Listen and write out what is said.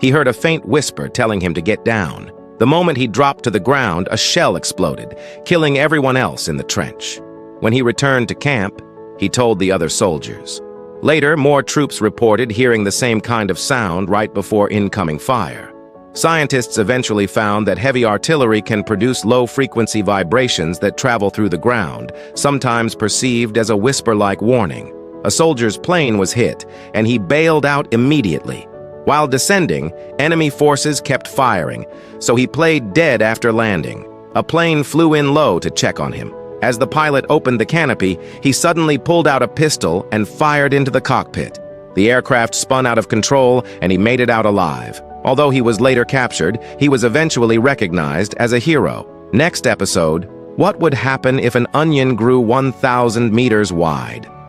He heard a faint whisper telling him to get down. The moment he dropped to the ground, a shell exploded, killing everyone else in the trench. When he returned to camp, he told the other soldiers. Later, more troops reported hearing the same kind of sound right before incoming fire. Scientists eventually found that heavy artillery can produce low-frequency vibrations that travel through the ground, sometimes perceived as a whisper-like warning. A soldier's plane was hit, and he bailed out immediately. While descending, enemy forces kept firing, so he played dead after landing. A plane flew in low to check on him. As the pilot opened the canopy, he suddenly pulled out a pistol and fired into the cockpit. The aircraft spun out of control, and he made it out alive. Although he was later captured, he was eventually recognized as a hero. Next episode, what would happen if an onion grew 1,000 meters wide?